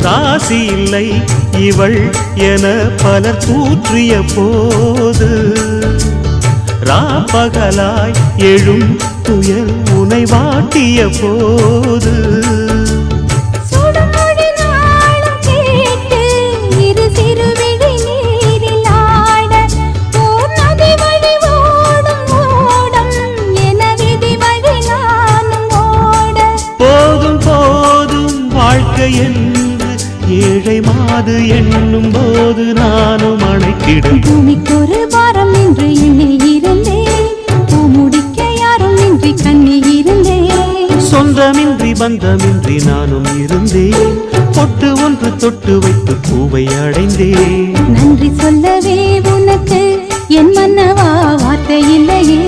ராசி இல்லை இவள் என பலர் கூற்றிய போது ராப்பகலாய் எழும் துயல் உனை வாட்டிய போது என்று ஏழை மாது எண்ணும் போது நானும் அணைக்கிடும் பூமிக்கொரு வாரம் என்று எண்ணி இருந்தேன் பூமுடிக்க யாரும் இன்றி கண்ணி இருந்தேன் சொந்தமின்றி பந்தமின்றி நானும் இருந்தேன் பொட்டு ஒன்று தொட்டு வைத்து பூவை அடைந்தேன் நன்றி சொல்லவே உனக்கு என் மன்னவா வார்த்தை இல்லையே